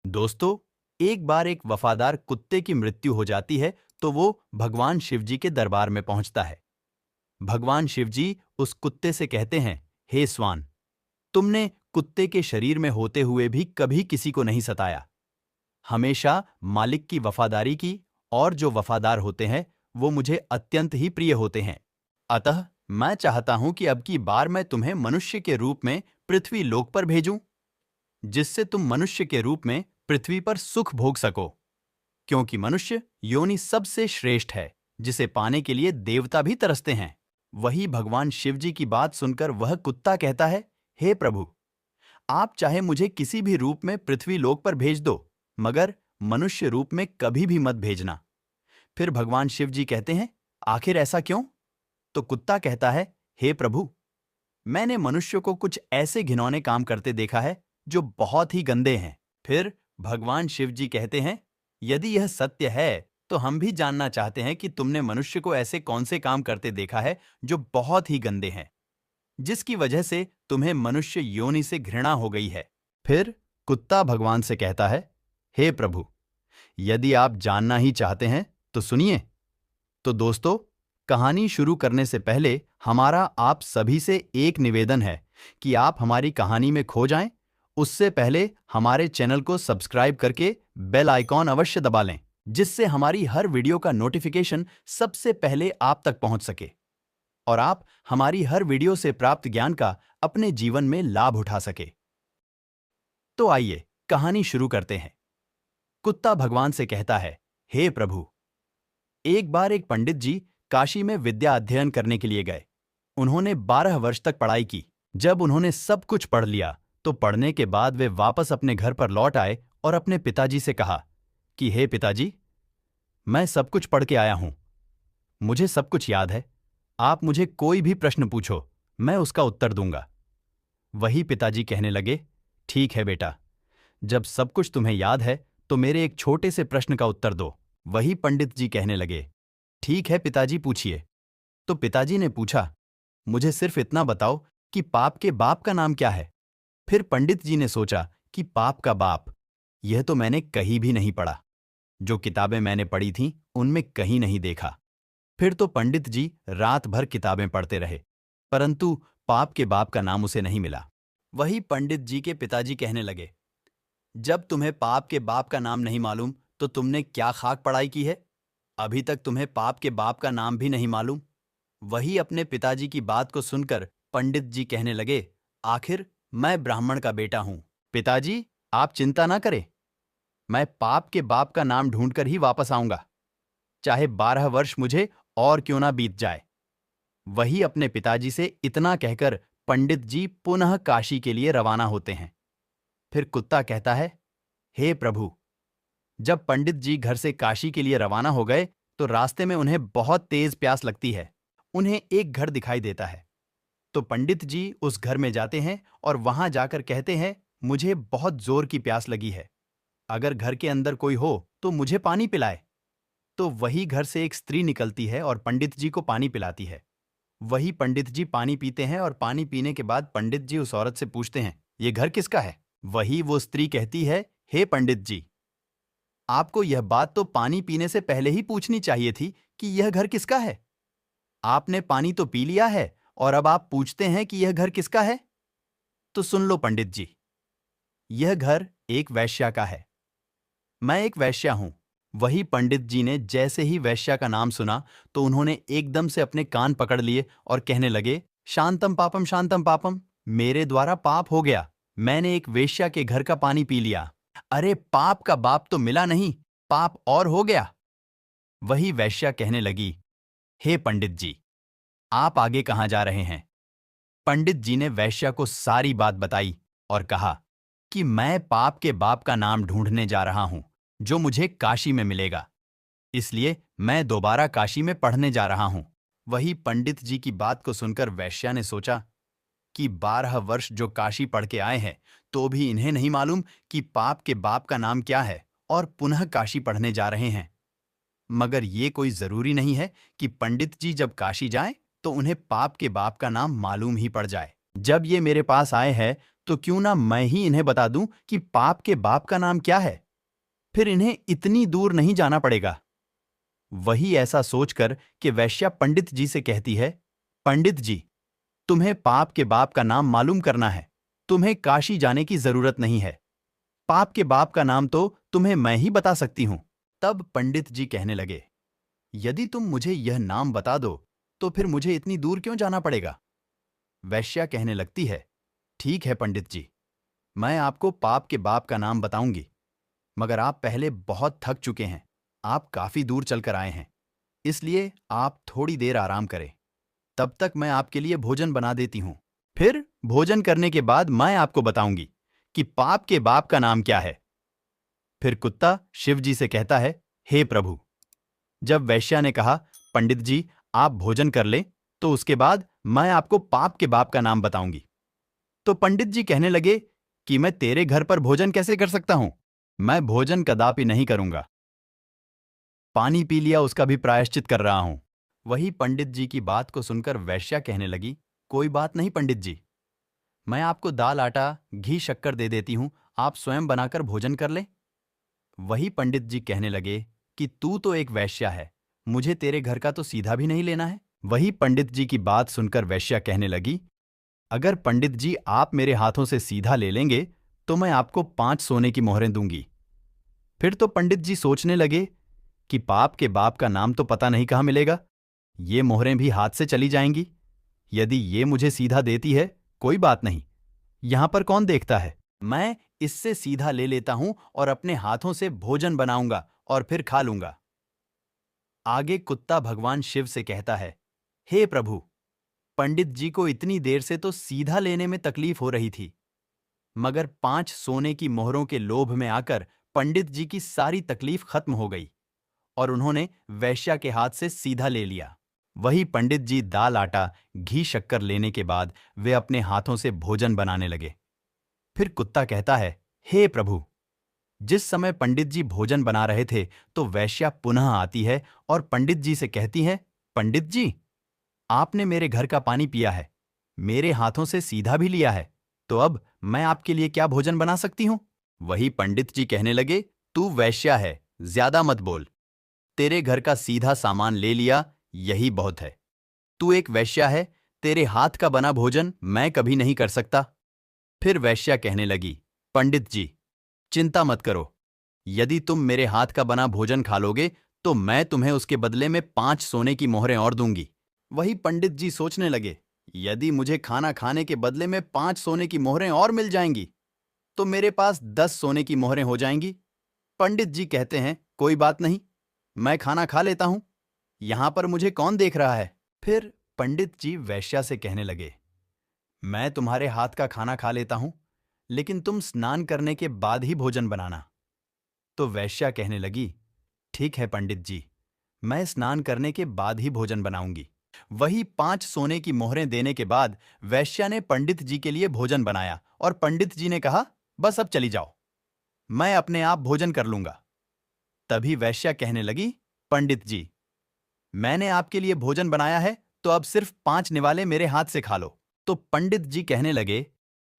दोस्तों, एक बार एक वफादार कुत्ते की मृत्यु हो जाती है तो वो भगवान शिव जी के दरबार में पहुंचता है। भगवान शिव जी उस कुत्ते से कहते हैं, हे स्वान, तुमने कुत्ते के शरीर में होते हुए भी कभी किसी को नहीं सताया, हमेशा मालिक की वफादारी की, और जो वफादार होते हैं वो मुझे अत्यंत ही प्रिय होते हैं। अतः मैं चाहता हूं कि अब की बार मैं तुम्हें मनुष्य के रूप में पृथ्वी लोक पर भेजूं, जिससे तुम मनुष्य के रूप में पृथ्वी पर सुख भोग सको, क्योंकि मनुष्य योनि सबसे श्रेष्ठ है, जिसे पाने के लिए देवता भी तरसते हैं। वही भगवान शिव जी की बात सुनकर वह कुत्ता कहता है, हे प्रभु, आप चाहे मुझे किसी भी रूप में पृथ्वी लोक पर भेज दो, मगर मनुष्य रूप में कभी भी मत भेजना। फिर भगवान शिव जी कहते हैं, आखिर ऐसा क्यों? तो कुत्ता कहता है, हे प्रभु, मैंने मनुष्य को कुछ ऐसे घिनौने काम करते देखा है जो बहुत ही गंदे हैं। फिर भगवान शिव जी कहते हैं, यदि यह सत्य है तो हम भी जानना चाहते हैं कि तुमने मनुष्य को ऐसे कौन से काम करते देखा है जो बहुत ही गंदे हैं, जिसकी वजह से तुम्हें मनुष्य योनि से घृणा हो गई है। फिर कुत्ता भगवान से कहता है, हे प्रभु, यदि आप जानना ही चाहते हैं तो सुनिए। तो दोस्तों, कहानी शुरू करने से पहले हमारा आप सभी से एक निवेदन है कि आप हमारी कहानी में खो जाएं, उससे पहले हमारे चैनल को सब्सक्राइब करके बेल आइकॉन अवश्य दबा लें, जिससे हमारी हर वीडियो का नोटिफिकेशन सबसे पहले आप तक पहुंच सके और आप हमारी हर वीडियो से प्राप्त ज्ञान का अपने जीवन में लाभ उठा सके। तो आइए कहानी शुरू करते हैं। कुत्ता भगवान से कहता है, हे प्रभु, एक बार एक पंडित जी काशी में विद्या अध्ययन करने के लिए गए। उन्होंने 12 वर्ष तक पढ़ाई की। जब उन्होंने सब कुछ पढ़ लिया तो पढ़ने के बाद वे वापस अपने घर पर लौट आए और अपने पिताजी से कहा कि हे पिताजी, मैं सब कुछ पढ़ के आया हूं, मुझे सब कुछ याद है, आप मुझे कोई भी प्रश्न पूछो, मैं उसका उत्तर दूंगा। वही पिताजी कहने लगे, ठीक है बेटा, जब सब कुछ तुम्हें याद है तो मेरे एक छोटे से प्रश्न का उत्तर दो। वही पंडित जी कहने लगे, ठीक है पिताजी, पूछिए। तो पिताजी ने पूछा, मुझे सिर्फ इतना बताओ कि पाप के बाप का नाम क्या है। फिर पंडित जी ने सोचा कि पाप का बाप, यह तो मैंने कहीं भी नहीं पढ़ा, जो किताबें मैंने पढ़ी थीं उनमें कहीं नहीं देखा। फिर तो पंडित जी रात भर किताबें पढ़ते रहे, परंतु पाप के बाप का नाम उसे नहीं मिला। वही पंडित जी के पिताजी कहने लगे, जब तुम्हें पाप के बाप का नाम नहीं मालूम तो तुमने क्या खाक पढ़ाई की है? अभी तक तुम्हें पाप के बाप का नाम भी नहीं मालूम। वही अपने पिताजी की बात को सुनकर पंडित जी कहने लगे, आखिर मैं ब्राह्मण का बेटा हूं। पिताजी, आप चिंता ना करें, मैं पाप के बाप का नाम ढूंढकर ही वापस आऊंगा, चाहे 12 वर्ष मुझे और क्यों ना बीत जाए। वही अपने पिताजी से इतना कहकर पंडित जी पुनः काशी के लिए रवाना होते हैं। फिर कुत्ता कहता है, हे प्रभु, जब पंडित जी घर से काशी के लिए रवाना हो गए तो रास्ते में उन्हें बहुत तेज प्यास लगती है। उन्हें एक घर दिखाई देता है, तो पंडित जी उस घर में जाते हैं और वहां जाकर कहते हैं, मुझे बहुत जोर की प्यास लगी है, अगर घर के अंदर कोई हो तो मुझे पानी पिलाए। तो वही घर से एक स्त्री निकलती है और पंडित जी को पानी पिलाती है। वही पंडित जी पानी पीते हैं और पानी पीने के बाद पंडित जी उस औरत से पूछते हैं, ये घर किसका है? वही वो स्त्री कहती है, हे पंडित जी, आपको यह बात तो पानी पीने से पहले ही पूछनी चाहिए थी कि यह घर किसका है। आपने पानी तो पी लिया है और अब आप पूछते हैं कि यह घर किसका है। तो सुन लो पंडित जी, यह घर एक वैश्या का है, मैं एक वैश्या हूं। वही पंडित जी ने जैसे ही वैश्या का नाम सुना तो उन्होंने एकदम से अपने कान पकड़ लिए और कहने लगे, शांतम पापम, मेरे द्वारा पाप हो गया, मैंने एक वेश्या के घर का पानी पी लिया। अरे पाप का बाप तो मिला नहीं, पाप और हो गया। वही वैश्या कहने लगी, हे पंडित जी, आप आगे कहां जा रहे हैं? पंडित जी ने वैश्या को सारी बात बताई और कहा कि मैं पाप के बाप का नाम ढूंढने जा रहा हूं, जो मुझे काशी में मिलेगा, इसलिए मैं दोबारा काशी में पढ़ने जा रहा हूं। वही पंडित जी की बात को सुनकर वैश्या ने सोचा कि 12 वर्ष जो काशी पढ़ के आए हैं तो भी इन्हें नहीं मालूम कि पाप के बाप का नाम क्या है और पुनः काशी पढ़ने जा रहे हैं। मगर ये कोई जरूरी नहीं है कि पंडित जी जब काशी जाएं तो उन्हें पाप के बाप का नाम मालूम ही पड़ जाए। जब ये मेरे पास आए हैं तो क्यों ना मैं ही इन्हें बता दूं कि पाप के बाप का नाम क्या है। फिर इन्हें इतनी दूर नहीं जाना पड़ेगा। वही ऐसा सोचकर कि वैश्या पंडित जी से कहती है, पंडित जी, तुम्हें पाप के बाप का नाम मालूम करना है। तुम्हें काशी जाने की जरूरत नहीं है। पाप के बाप का नाम तो तुम्हें मैं ही बता सकती हूं। तब पंडित जी कहने लगे, यदि तुम मुझे यह नाम बता दो तो फिर मुझे इतनी दूर क्यों जाना पड़ेगा। वैश्या कहने लगती है, ठीक है पंडित जी, मैं आपको पाप के बाप का नाम बताऊंगी, मगर आप पहले बहुत थक चुके हैं। आप काफी दूर चलकर आए हैं, इसलिए आप थोड़ी देर आराम करें। तब तक मैं आपके लिए भोजन बना देती हूं। फिर भोजन करने के बाद मैं आपको बताऊंगी कि पाप के बाप का नाम क्या है। फिर कुत्ता शिव जी से कहता है, हे प्रभु। जब वैश्या ने कहा, पंडित जी आप भोजन कर लें, तो उसके बाद मैं आपको पाप के बाप का नाम बताऊंगी। तो पंडित जी कहने लगे कि मैं तेरे घर पर भोजन कैसे कर सकता हूं। मैं भोजन कदापि नहीं करूंगा। पानी पी लिया उसका भी प्रायश्चित कर रहा हूं। वही पंडित जी की बात को सुनकर वैश्या कहने लगी, कोई बात नहीं पंडित जी, मैं आपको दाल आटा घी शक्कर दे देती हूं, आप स्वयं बनाकर भोजन कर ले। वही पंडित जी कहने लगे कि तू तो एक वैश्या है, मुझे तेरे घर का तो सीधा भी नहीं लेना है। वही पंडित जी की बात सुनकर वैश्या कहने लगी, अगर पंडित जी आप मेरे हाथों से सीधा ले लेंगे तो मैं आपको 5 सोने की मोहरें दूंगी। फिर तो पंडित जी सोचने लगे कि पाप के बाप का नाम तो पता नहीं कहाँ मिलेगा, ये मोहरें भी हाथ से चली जाएंगी। यदि ये मुझे सीधा देती है, कोई बात नहीं, यहां पर कौन देखता है, मैं इससे सीधा ले लेता हूं और अपने हाथों से भोजन बनाऊंगा और फिर खा लूंगा। आगे कुत्ता भगवान शिव से कहता है, हे प्रभु, पंडित जी को इतनी देर से तो सीधा लेने में तकलीफ हो रही थी, मगर 5 सोने की मोहरों के लोभ में आकर पंडित जी की सारी तकलीफ खत्म हो गई और उन्होंने वैश्या के हाथ से सीधा ले लिया। वही पंडित जी दाल आटा घी शक्कर लेने के बाद वे अपने हाथों से भोजन बनाने लगे। फिर कुत्ता कहता है, हे प्रभु, जिस समय पंडित जी भोजन बना रहे थे तो वैश्या पुनः आती है और पंडित जी से कहती है, पंडित जी आपने मेरे घर का पानी पिया है, मेरे हाथों से सीधा भी लिया है, तो अब मैं आपके लिए क्या भोजन बना सकती हूं। वही पंडित जी कहने लगे, तू वैश्या है, ज्यादा मत बोल, तेरे घर का सीधा सामान ले लिया, यही बहुत है। तू एक वैश्या है, तेरे हाथ का बना भोजन मैं कभी नहीं कर सकता। फिर वैश्या कहने लगी, पंडित जी चिंता मत करो, यदि तुम मेरे हाथ का बना भोजन खा लोगे तो मैं तुम्हें उसके बदले में 5 सोने की मोहरें और दूंगी। वही पंडित जी सोचने लगे, यदि मुझे खाना खाने के बदले में 5 सोने की मोहरें और मिल जाएंगी तो मेरे पास 10 सोने की मोहरें हो जाएंगी। पंडित जी कहते हैं, कोई बात नहीं, मैं खाना खा लेता हूं, यहां पर मुझे कौन देख रहा है। फिर पंडित जी वैश्या से कहने लगे, मैं तुम्हारे हाथ का खाना खा लेता हूं, लेकिन तुम स्नान करने के बाद ही भोजन बनाना। तो वैश्या कहने लगी, ठीक है पंडित जी, मैं स्नान करने के बाद ही भोजन बनाऊंगी। वही 5 सोने की मोहरें देने के बाद वैश्या ने पंडित जी के लिए भोजन बनाया और पंडित जी ने कहा, बस अब चली जाओ, मैं अपने आप भोजन कर लूंगा। तभी वैश्या कहने लगी, पंडित जी मैंने आपके लिए भोजन बनाया है, तो अब सिर्फ 5 निवाले मेरे हाथ से खा लो। तो पंडित जी कहने लगे,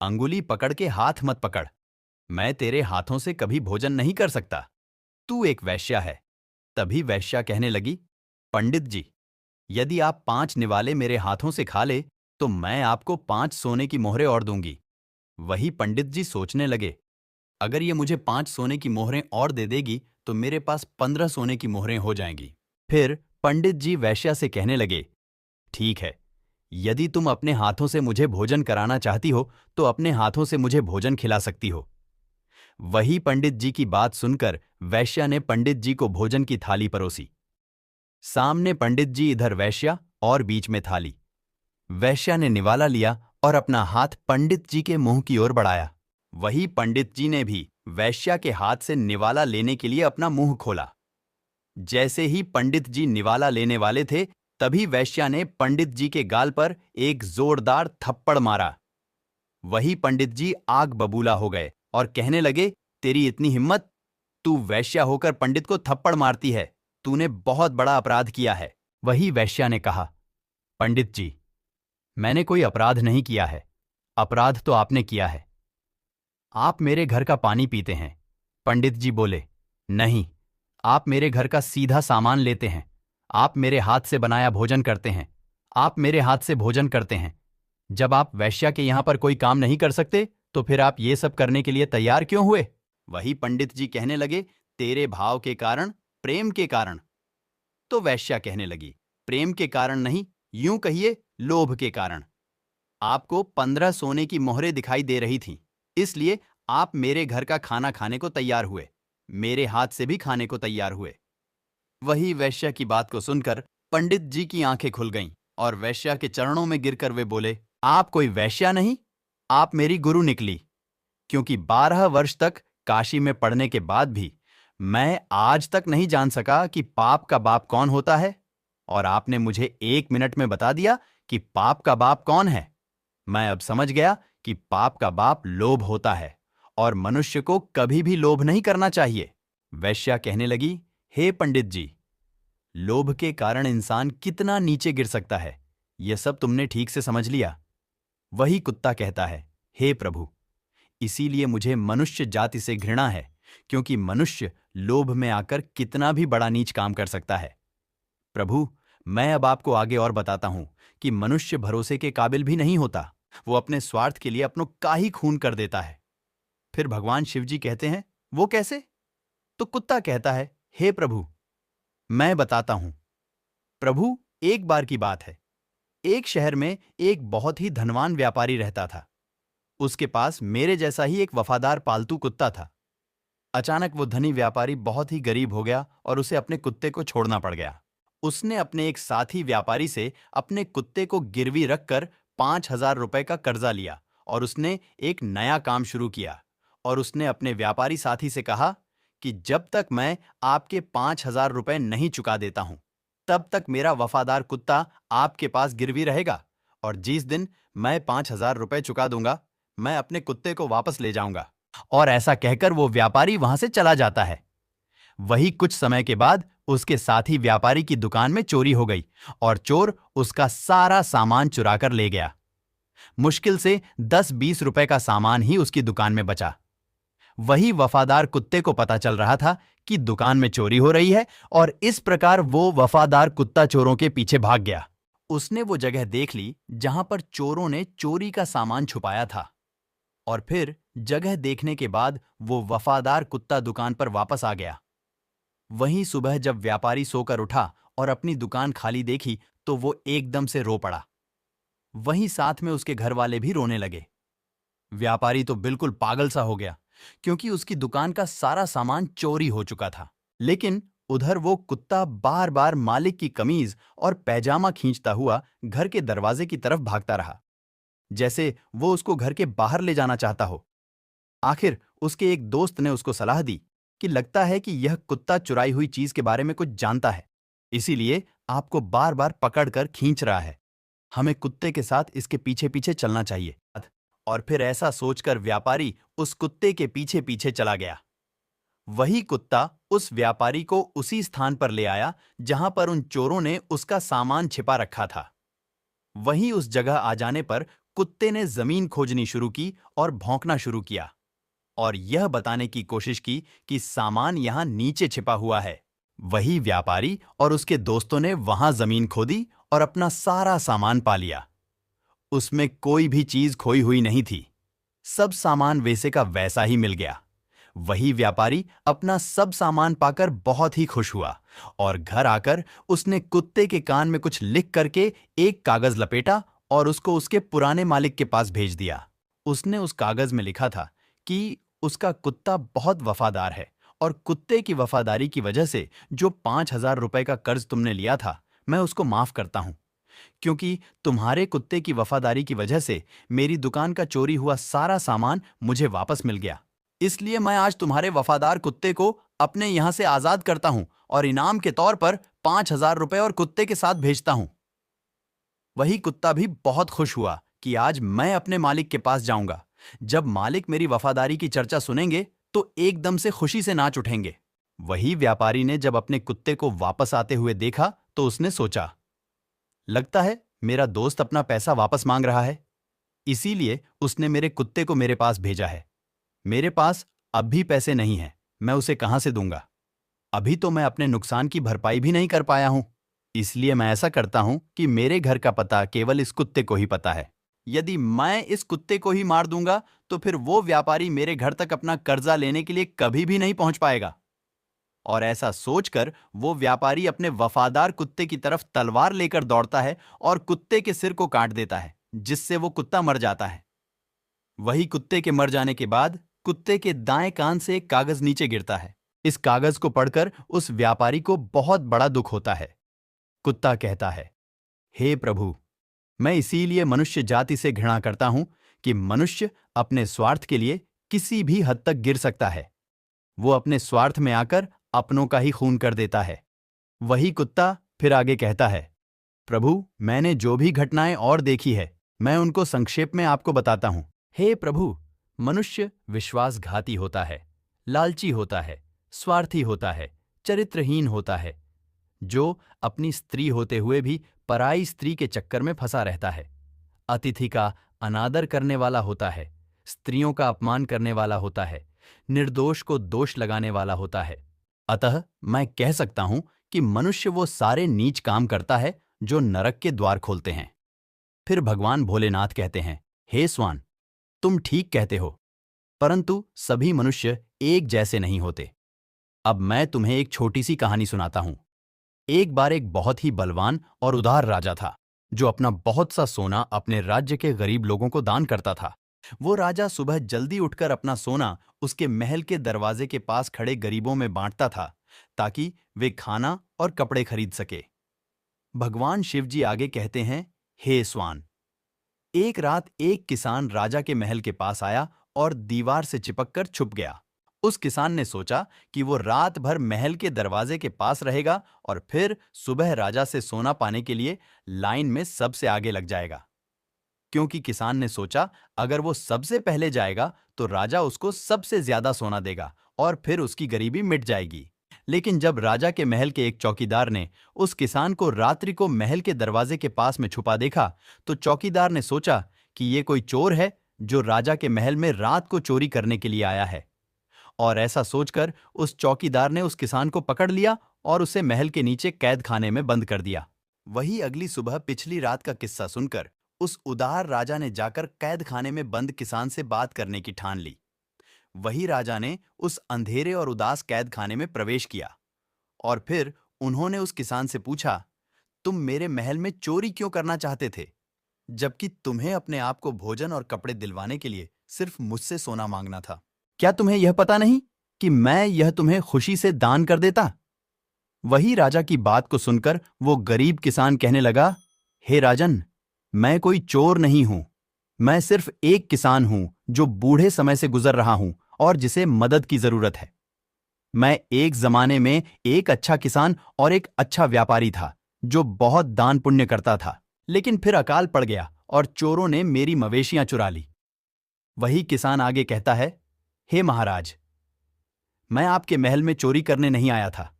अंगुली पकड़ के हाथ मत पकड़, मैं तेरे हाथों से कभी भोजन नहीं कर सकता, तू एक वैश्या है। तभी वैश्या कहने लगी, पंडित जी यदि आप 5 निवाले मेरे हाथों से खा ले तो मैं आपको 5 सोने की मोहरें और दूंगी। वही पंडित जी सोचने लगे, अगर ये मुझे 5 सोने की मोहरें और दे देगी तो मेरे पास 15 सोने की मोहरें हो जाएंगी। फिर पंडित जी वैश्या से कहने लगे, ठीक है, यदि तुम अपने हाथों से मुझे भोजन कराना चाहती हो तो अपने हाथों से मुझे भोजन खिला सकती हो। वही पंडित जी की बात सुनकर वैश्या ने पंडित जी को भोजन की थाली परोसी। सामने पंडित जी, इधर वैश्या और बीच में थाली। वैश्या ने निवाला लिया और अपना हाथ पंडित जी के मुंह की ओर बढ़ाया। वही पंडित जी ने भी वैश्या के हाथ से निवाला लेने के लिए अपना मुंह खोला। जैसे ही पंडित जी निवाला लेने वाले थे, तभी वैश्या ने पंडित जी के गाल पर एक जोरदार थप्पड़ मारा। वही पंडित जी आग बबूला हो गए और कहने लगे, तेरी इतनी हिम्मत, तू वैश्या होकर पंडित को थप्पड़ मारती है, तूने बहुत बड़ा अपराध किया है। वही वैश्या ने कहा, पंडित जी मैंने कोई अपराध नहीं किया है, अपराध तो आपने किया है। आप मेरे घर का पानी पीते हैं। पंडित जी बोले, नहीं, आप मेरे घर का सीधा सामान लेते हैं। आप मेरे हाथ से बनाया भोजन करते हैं। आप मेरे हाथ से भोजन करते हैं। जब आप वैश्या के यहां पर कोई काम नहीं कर सकते, तो फिर आप ये सब करने के लिए तैयार क्यों हुए? वही पंडित जी कहने लगे, तेरे भाव के कारण, प्रेम के कारण। तो वैश्या कहने लगी, प्रेम के कारण नहीं, यूं कहिए लोभ के कारण। आपको 15 सोने की मोहरें दिखाई दे रही थीं, इसलिए आप मेरे घर का खाना खाने को तैयार हुए, मेरे हाथ से भी खाने को तैयार हुए। वही वैश्या की बात को सुनकर पंडित जी की आंखें खुल गईं और वैश्या के चरणों में गिरकर वे बोले, आप कोई वैश्या नहीं, आप मेरी गुरु निकली, क्योंकि 12 वर्ष तक काशी में पढ़ने के बाद भी मैं आज तक नहीं जान सका कि पाप का बाप कौन होता है, और आपने मुझे 1 मिनट में बता दिया कि पाप का बाप कौन है। मैं अब समझ गया कि पाप का बाप लोभ होता है और मनुष्य को कभी भी लोभ नहीं करना चाहिए। वैश्या कहने लगी, हे पंडित जी, लोभ के कारण इंसान कितना नीचे गिर सकता है, यह सब तुमने ठीक से समझ लिया। वही कुत्ता कहता है, हे प्रभु, इसीलिए मुझे मनुष्य जाति से घृणा है, क्योंकि मनुष्य लोभ में आकर कितना भी बड़ा नीच काम कर सकता है। प्रभु, मैं अब आपको आगे और बताता हूं कि मनुष्य भरोसे के काबिल भी नहीं होता, वो अपने स्वार्थ के लिए अपनों का ही खून कर देता है। फिर भगवान शिव जी कहते हैं, वो कैसे? तो कुत्ता कहता है, हे प्रभु, मैं बताता हूं। प्रभु, एक बार की बात है, एक शहर में एक बहुत ही धनवान व्यापारी रहता था। उसके पास मेरे जैसा ही एक वफादार पालतू कुत्ता था। अचानक वो धनी व्यापारी बहुत ही गरीब हो गया और उसे अपने कुत्ते को छोड़ना पड़ गया। उसने अपने एक साथी व्यापारी से अपने कुत्ते को गिरवी रखकर 5,000 रुपए का कर्जा लिया और उसने एक नया काम शुरू किया। और उसने अपने व्यापारी साथी से कहा कि जब तक मैं आपके 5,000 रुपए नहीं चुका देता हूं, तब तक मेरा वफादार कुत्ता आपके पास गिरवी रहेगा, और जिस दिन मैं 5,000 रुपए चुका दूंगा, मैं अपने कुत्ते को वापस ले जाऊंगा। और ऐसा कहकर वो व्यापारी वहां से चला जाता है। वही कुछ समय के बाद उसके साथी व्यापारी की दुकान में चोरी हो गई और चोर उसका सारा सामान चुराकर ले गया। मुश्किल से 10-20 रुपए का सामान ही उसकी दुकान में बचा। वही वफादार कुत्ते को पता चल रहा था कि दुकान में चोरी हो रही है, और इस प्रकार वो वफादार कुत्ता चोरों के पीछे भाग गया। उसने वो जगह देख ली जहां पर चोरों ने चोरी का सामान छुपाया था, और फिर जगह देखने के बाद वो वफादार कुत्ता दुकान पर वापस आ गया। वहीं सुबह जब व्यापारी सोकर उठा और अपनी दुकान खाली देखी, तो वो एकदम से रो पड़ा। वहीं साथ में उसके घर वाले भी रोने लगे। व्यापारी तो बिल्कुल पागल सा हो गया, क्योंकि उसकी दुकान का सारा सामान चोरी हो चुका था। लेकिन उधर वो कुत्ता बार बार मालिक की कमीज और पैजामा खींचता हुआ घर के दरवाजे की तरफ भागता रहा, जैसे वो उसको घर के बाहर ले जाना चाहता हो। आखिर उसके एक दोस्त ने उसको सलाह दी कि लगता है कि यह कुत्ता चुराई हुई चीज के बारे में कुछ जानता है, इसीलिए आपको बार बार पकड़कर खींच रहा है। हमें कुत्ते के साथ इसके पीछे पीछे चलना चाहिए। और फिर ऐसा सोचकर व्यापारी उस कुत्ते के पीछे पीछे चला गया। वही कुत्ता उस व्यापारी को उसी स्थान पर ले आया जहां पर उन चोरों ने उसका सामान छिपा रखा था। वहीं उस जगह आ जाने पर कुत्ते ने जमीन खोजनी शुरू की और भौंकना शुरू किया, और यह बताने की कोशिश की कि सामान यहां नीचे छिपा हुआ है। वही व्यापारी और उसके दोस्तों ने वहां जमीन खोदी और अपना सारा सामान पा लिया। उसमें कोई भी चीज खोई हुई नहीं थी। सब सामान वैसे का वैसा ही मिल गया। वही व्यापारी अपना सब सामान पाकर बहुत ही खुश हुआ, और घर आकर उसने कुत्ते के कान में कुछ लिख करके एक कागज लपेटा और उसको उसके पुराने मालिक के पास भेज दिया। उसने उस कागज में लिखा था कि उसका कुत्ता बहुत वफादार है, और कुत्ते की वफादारी की वजह से जो 5,000 रुपए का कर्ज तुमने लिया था, मैं उसको माफ करता हूं, क्योंकि तुम्हारे कुत्ते की वफादारी की वजह से मेरी दुकान का चोरी हुआ सारा सामान मुझे वापस मिल गया। इसलिए मैं आज तुम्हारे वफादार कुत्ते को अपने यहां से आजाद करता हूं, और इनाम के तौर पर 5,000 रुपए और कुत्ते के साथ भेजता हूं। वही कुत्ता भी बहुत खुश हुआ कि आज मैं अपने मालिक के पास जाऊंगा। जब मालिक मेरी वफादारी की चर्चा सुनेंगे तो एकदम से खुशी से नाच उठेंगे। वही व्यापारी ने जब अपने कुत्ते को वापस आते हुए देखा तो उसने सोचा, लगता है मेरा दोस्त अपना पैसा वापस मांग रहा है, इसीलिए उसने मेरे कुत्ते को मेरे पास भेजा है। मेरे पास अब भी पैसे नहीं हैं, मैं उसे कहाँ से दूंगा? अभी तो मैं अपने नुकसान की भरपाई भी नहीं कर पाया हूं। इसलिए मैं ऐसा करता हूं कि मेरे घर का पता केवल इस कुत्ते को ही पता है। यदि मैं इस कुत्ते को ही मार दूंगा तो फिर वो व्यापारी मेरे घर तक अपना कर्जा लेने के लिए कभी भी नहीं पहुंच पाएगा। और ऐसा सोचकर वो व्यापारी अपने वफादार कुत्ते की तरफ तलवार लेकर दौड़ता है और कुत्ते के सिर को काट देता है, जिससे वो कुत्ता मर जाता है। वही कुत्ते के मर जाने के बाद कुत्ते के दाएं कान से एक कागज नीचे गिरता है। इस कागज को पढ़कर उस व्यापारी को बहुत बड़ा दुख होता है। कुत्ता कहता है, हे प्रभु, मैं इसीलिए मनुष्य जाति से घृणा करता हूं कि मनुष्य अपने स्वार्थ के लिए किसी भी हद तक गिर सकता है। वो अपने स्वार्थ में आकर अपनों का ही खून कर देता है। वही कुत्ता फिर आगे कहता है, प्रभु, मैंने जो भी घटनाएं और देखी है, मैं उनको संक्षेप में आपको बताता हूं। हे प्रभु, मनुष्य विश्वासघाती होता है, लालची होता है, स्वार्थी होता है, चरित्रहीन होता है, जो अपनी स्त्री होते हुए भी पराई स्त्री के चक्कर में फंसा रहता है, अतिथि का अनादर करने वाला होता है, स्त्रियों का अपमान करने वाला होता है, निर्दोष को दोष लगाने वाला होता है। अतः मैं कह सकता हूं कि मनुष्य वो सारे नीच काम करता है जो नरक के द्वार खोलते हैं। फिर भगवान भोलेनाथ कहते हैं, हे स्वान, तुम ठीक कहते हो, परंतु सभी मनुष्य एक जैसे नहीं होते। अब मैं तुम्हें एक छोटी सी कहानी सुनाता हूं। एक बार एक बहुत ही बलवान और उदार राजा था, जो अपना बहुत सा सोना अपने राज्य के गरीब लोगों को दान करता था। वो राजा सुबह जल्दी उठकर अपना सोना उसके महल के दरवाजे के पास खड़े गरीबों में बांटता था, ताकि वे खाना और कपड़े खरीद सके। भगवान शिव जी आगे कहते हैं, हे स्वान, एक रात एक किसान राजा के महल के पास आया और दीवार से चिपककर छुप गया। उस किसान ने सोचा कि वो रात भर महल के दरवाजे के पास रहेगा और फिर सुबह राजा से सोना पाने के लिए लाइन में सबसे आगे लग जाएगा। क्योंकि किसान ने सोचा, अगर वो सबसे पहले जाएगा तो राजा उसको सबसे ज्यादा सोना देगा और फिर उसकी गरीबी मिट जाएगी। लेकिन जब राजा के महल के एक चौकीदार ने उस किसान को रात्रि को महल के दरवाजे के पास में छुपा देखा, तो चौकीदार ने सोचा कि ये कोई चोर है जो राजा के महल में रात को चोरी करने के लिए आया है। और ऐसा सोचकर उस चौकीदार ने उस किसान को पकड़ लिया और उसे महल के नीचे कैद खाने में बंद कर दिया। वही अगली सुबह पिछली रात का किस्सा सुनकर उस उदार राजा ने जाकर कैद खाने में बंद किसान से बात करने की ठान ली। वही राजा ने उस अंधेरे और उदास कैद खाने में प्रवेश किया और फिर उन्होंने उस किसान से पूछा, तुम मेरे महल में चोरी क्यों करना चाहते थे, जबकि तुम्हें अपने आप को भोजन और कपड़े दिलवाने के लिए सिर्फ मुझसे सोना मांगना था? क्या तुम्हें यह पता नहीं कि मैं यह तुम्हें खुशी से दान कर देता? वही राजा की बात को सुनकर वो गरीब किसान कहने लगा, हे राजन, मैं कोई चोर नहीं हूं। मैं सिर्फ एक किसान हूं जो बूढ़े समय से गुजर रहा हूं और जिसे मदद की जरूरत है। मैं एक जमाने में एक अच्छा किसान और एक अच्छा व्यापारी था जो बहुत दान पुण्य करता था, लेकिन फिर अकाल पड़ गया और चोरों ने मेरी मवेशियां चुरा ली। वही किसान आगे कहता है, हे महाराज, मैं आपके महल में चोरी करने नहीं आया था।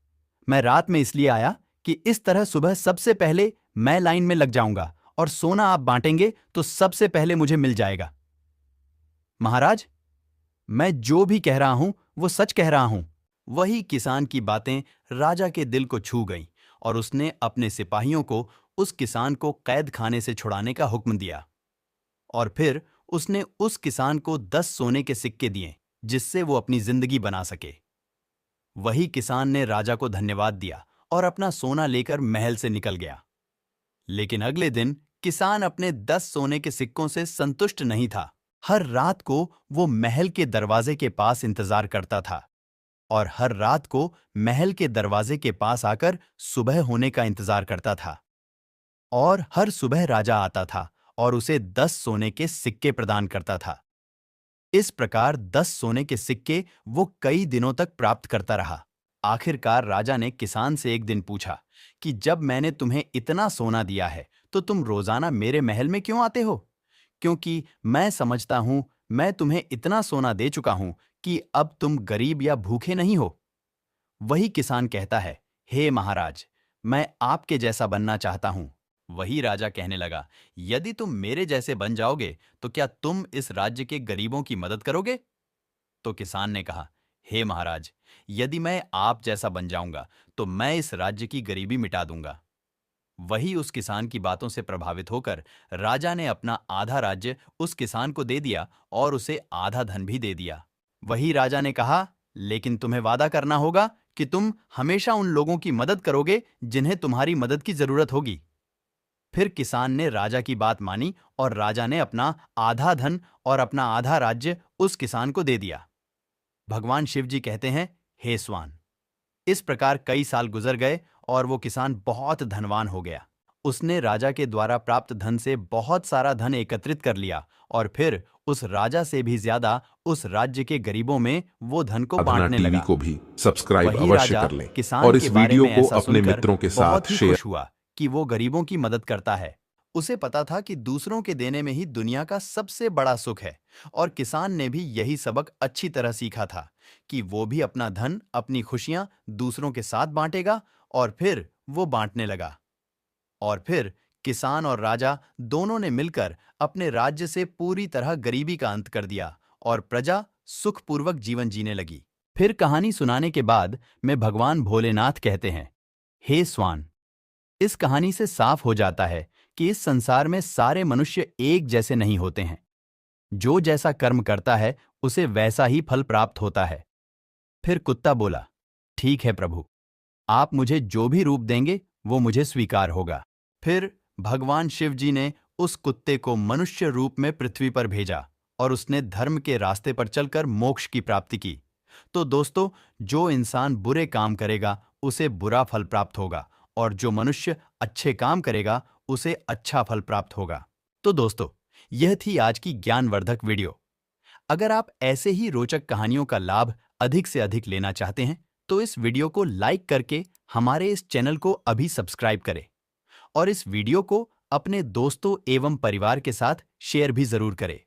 मैं रात में इसलिए आया कि इस तरह सुबह सबसे पहले मैं लाइन में लग जाऊंगा और सोना आप बांटेंगे तो सबसे पहले मुझे मिल जाएगा। महाराज, मैं जो भी कह रहा हूं वो सच कह रहा हूं। वही किसान की बातें राजा के दिल को छू गईं और उसने अपने सिपाहियों को उस किसान को कैद खाने से छुड़ाने का हुक्म दिया। और फिर उसने उस किसान को 10 सोने के सिक्के दिए, जिससे वो अपनी जिंदगी बना सके। वही किसान ने राजा को धन्यवाद दिया और अपना सोना लेकर महल से निकल गया। लेकिन अगले दिन किसान अपने 10 सोने के सिक्कों से संतुष्ट नहीं था। हर रात को वो महल के दरवाजे के पास इंतजार करता था और हर रात को महल के दरवाजे के पास आकर सुबह होने का इंतजार करता था। और हर सुबह राजा आता था और उसे 10 सोने के सिक्के प्रदान करता था। इस प्रकार 10 सोने के सिक्के वो कई दिनों तक प्राप्त करता रहा। आखिरकार राजा ने किसान से एक दिन पूछा कि जब मैंने तुम्हें इतना सोना दिया है तो तुम रोजाना मेरे महल में क्यों आते हो? क्योंकि मैं समझता हूं मैं तुम्हें इतना सोना दे चुका हूं कि अब तुम गरीब या भूखे नहीं हो। वही किसान कहता है, हे महाराज, मैं आपके जैसा बनना चाहता हूं। वही राजा कहने लगा, यदि तुम मेरे जैसे बन जाओगे तो क्या तुम इस राज्य के गरीबों की मदद करोगे? तो किसान ने कहा, हे महाराज, यदि मैं आप जैसा बन जाऊंगा तो मैं इस राज्य की गरीबी मिटा दूंगा। वही उस किसान की बातों से प्रभावित होकर राजा ने अपना आधा राज्य उस किसान को दे दिया और उसे आधा धन भी दे दिया। वही राजा ने कहा, लेकिन तुम्हें वादा करना होगा कि तुम हमेशा उन लोगों की मदद करोगे जिन्हें तुम्हारी मदद की जरूरत होगी। फिर किसान ने राजा की बात मानी और राजा ने अपना आधा धन और अपना आधा राज्य उस किसान को दे दिया। भगवान शिव जी कहते हैं, हे स्वान, इस प्रकार कई साल गुजर गए और वो किसान बहुत धनवान हो गया। उसने राजा के द्वारा प्राप्त धन से बहुत सारा धन एकत्रित कर लिया और फिर उस राजा से भी ज्यादा उस राज्य के गरीबों में वो धन को साधना बांटने टीवी लगा। को भी सब्सक्राइब वही अवश्य राजा कर लें किसान और के इस बारे वीडियो में को ऐसा अपने सुनकर मित्रों के बहुत साथ ही शेयर। खुश हुआ कि वो गरीबों की मदद करता है। उसे पता था कि दूसरों के देने में ही दुनिया का सबसे बड़ा सुख है और किसान ने भी यही सबक अच्छी तरह सीखा था कि वो भी अपना धन, अपनी खुशियां दूसरों के साथ बांटेगा और फिर वो बांटने लगा। और फिर किसान और राजा दोनों ने मिलकर अपने राज्य से पूरी तरह गरीबी का अंत कर दिया और प्रजा सुखपूर्वक जीवन जीने लगी। फिर कहानी सुनाने के बाद में भगवान भोलेनाथ कहते हैं, हे स्वान, इस कहानी से साफ हो जाता है कि इस संसार में सारे मनुष्य एक जैसे नहीं होते हैं। जो जैसा कर्म करता है उसे वैसा ही फल प्राप्त होता है। फिर कुत्ता बोला, ठीक है प्रभु, आप मुझे जो भी रूप देंगे वो मुझे स्वीकार होगा। फिर भगवान शिव जी ने उस कुत्ते को मनुष्य रूप में पृथ्वी पर भेजा और उसने धर्म के रास्ते पर चलकर मोक्ष की प्राप्ति की। तो दोस्तों, जो इंसान बुरे काम करेगा उसे बुरा फल प्राप्त होगा और जो मनुष्य अच्छे काम करेगा उसे अच्छा फल प्राप्त होगा। तो दोस्तों, यह थी आज की ज्ञानवर्धक वीडियो। अगर आप ऐसे ही रोचक कहानियों का लाभ अधिक से अधिक लेना चाहते हैं तो इस वीडियो को लाइक करके हमारे इस चैनल को अभी सब्सक्राइब करें और इस वीडियो को अपने दोस्तों एवं परिवार के साथ शेयर भी जरूर करें।